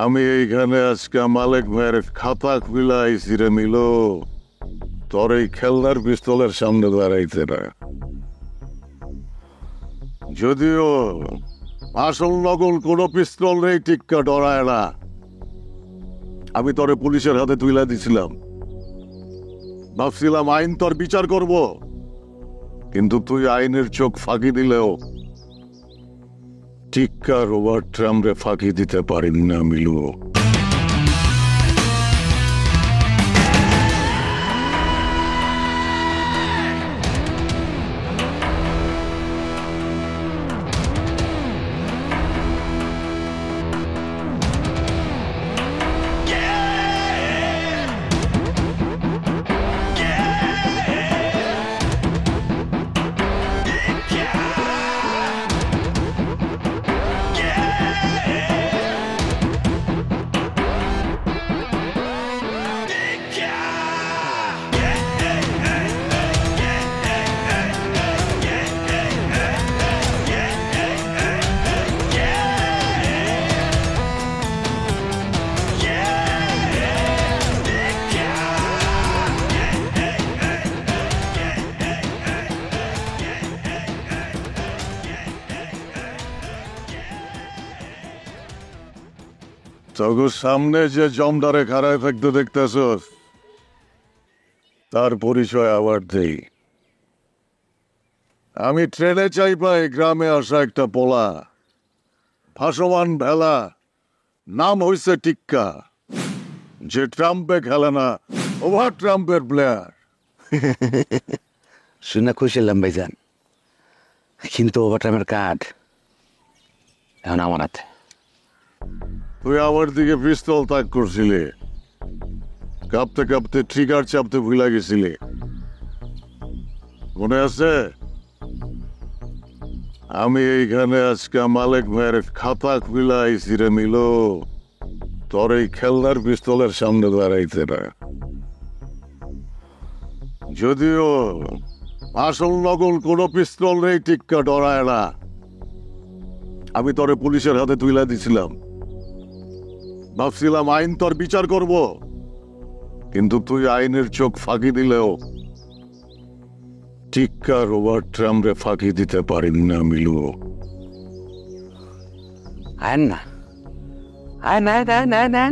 আমি এইখানে আজকে মালিক ভাইয়ের খাতা খুলে আইছি রে মিলো। তোর এই খেলনার পিস্তলের সামনে দাঁড়াইতে না। যদিও আসল নকল কোনো পিস্তল নেই, টিক্কা ডরায় না। আমি তোরে পুলিশের হাতে তুলে দিছিলাম, ভাবছিলাম আইন তোর বিচার করব, কিন্তু তুই আইনের চোখ ফাঁকি দিলেও টিক্কা রোবার্ট ট্রাম্পে ফাঁকি দিতে পারিনি না মিলু। তোর সামনে যে জমদারে খাড়ায় থাকতে দেখতেছ, তার পরিচয় আবার দেই। আমি ট্রেনে চাই পাই গ্রামে আসা একটা পোলা, ভাসমান ভেলা, নাম হইছে টিক্কা, যে ট্রাম্পে খেলে না, ওভার ট্রাম্পের প্লেয়ার। শুনে খুশি হলাম ভাইজান, কিন্তু ওভার ট্রাম্পের কার্ড এখন আমার হাতে। তুই আমার দিকে পিস্তল তাক করছিলি, কাঁপতে কাঁপতে ট্রিগার চাপতে ভুলে গেছিলি, মনে আছে? আমি এইখানে আজকে মালিক ভাইয়ের খাতা খুলে আইছি রে মিলো। তোর এই খেলনার পিস্তলের সামনে দাঁড়াইতে না। যদিও আসল নকল কোনো পিস্তল নেই, টিক্কা ডরায় না। আমি তোরে পুলিশের হাতে তুলে দিছিলাম, ভাবছিলাম আইন তোর বিচার করব, কিন্তু তুই আইনের চোখ ফাঁকি দিলেও টিক্কা রোবার্ট ট্রাম্পে ফাঁকি দিতে পারিনি না মিলু। আয়েন না, আয় না না না না,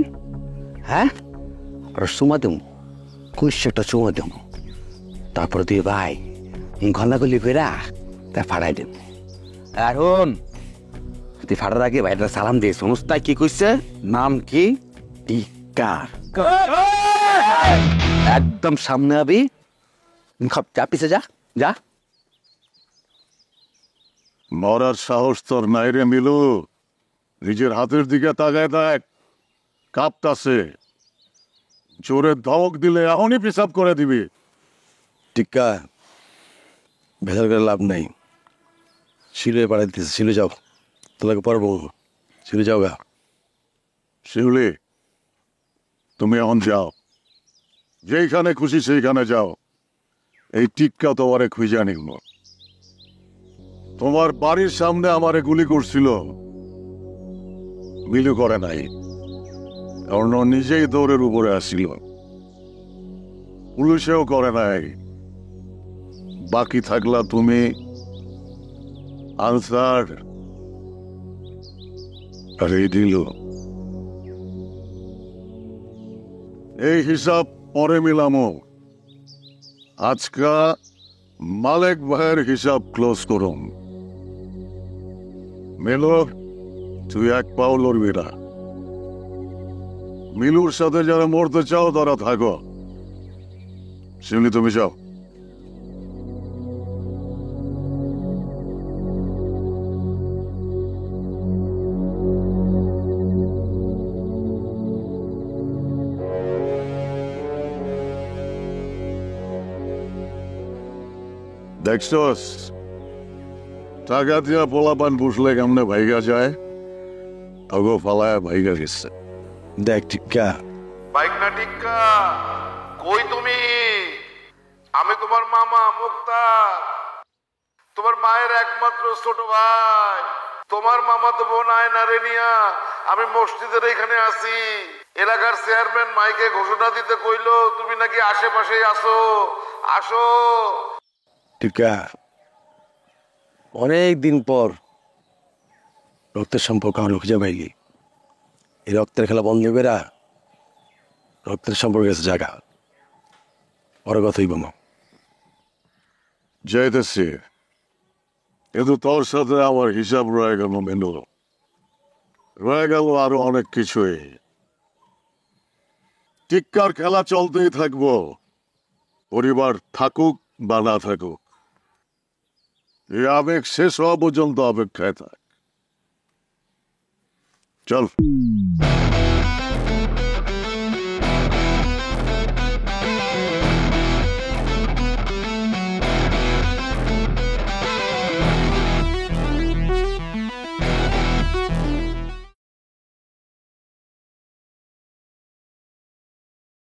হ্যাঁ ওরা চুমা দেবো, কুইশটা চুমা দেবো, তারপর তুই ভাই গলাগলি ফেরা তা ফাড়াই দেব। এখন তুই ফাড়ার আগে ভাইটা সালাম দিয়ে সংস্থায় কি কইছে, নাম কি? টিক্কার। একদম সামনে আবি, যা পিছে যা যা। মরার সাহস তোর নাই রে মিলু। নিজের হাতের দিকে তাকায় দেখ, কাঁপতাছে। জোরে ধমক দিলে এখনই পেশাব করে দিবি। টিক্কা, ভেজাল করে লাভ নাই। শিলে পাড়াই দিতেছে, শিলে যাও, তোলাকে পারবো, শিলে যাও গা। শিউলি, তুমি এখন যাও, যেইখানে খুশি সেইখানে যাও। এই টিক্কা তোমারে খুঁজে নিল। তোমার বাড়ির সামনে আমারে গুলি করছিল, মিলু করে নাই, কারণ ও নিজেই দৌড়ের উপরে আসছিল। পুলিশেও করে নাই। বাকি থাকলা তুমি, আনসার আর এই দিল। এই হিসাব পরে মিলামো। আজকা মালিক ভাইয়ের হিসাব ক্লোজ করুন। মিলু, তুই এক পাও লড়বি না। মিলুর সাথে যারা মরতে চাও তারা থাকো। শিউলি, তুমি যাও। দেখছস, টাকা দিয়া পোলাপান বুঝলে কেমনে ভাইগা যায়, তগো ফালায় ভাইগা গেছে। দেখ টিক্কা, বাইক না টিক্কা, কই তুমি? আমি তোমার মামা মুক্তার, তোমার মায়ের একমাত্র ছোট ভাই। তোমার মামা তো বোন আয়না রে নিয়া আমি মসজিদের এখানে আছি। এলাকার চেয়ারম্যান মাইকে ঘোষণা দিতে কইলো তুমি নাকি আশেপাশেই আসো। আসো। টিকা, অনেক দিন পর রক্তের সম্পর্ক আমরা খুঁজে পাইলি। এই রক্তের খেলা বন্ধ করে রক্তের সম্পর্ক আছে জায়গা বড় কথাই বামা। যাইতেছি, কিন্তু তোর সাথে আমার হিসাব রয়ে গেল মেনু, রয়ে গেল আরো অনেক কিছুই। টিক্কার খেলা চলতেই থাকবো, পরিবার থাকুক বা না থাকুক। এই আবেগ শেষ হওয়া পর্যন্ত অপেক্ষায় থাক। চল।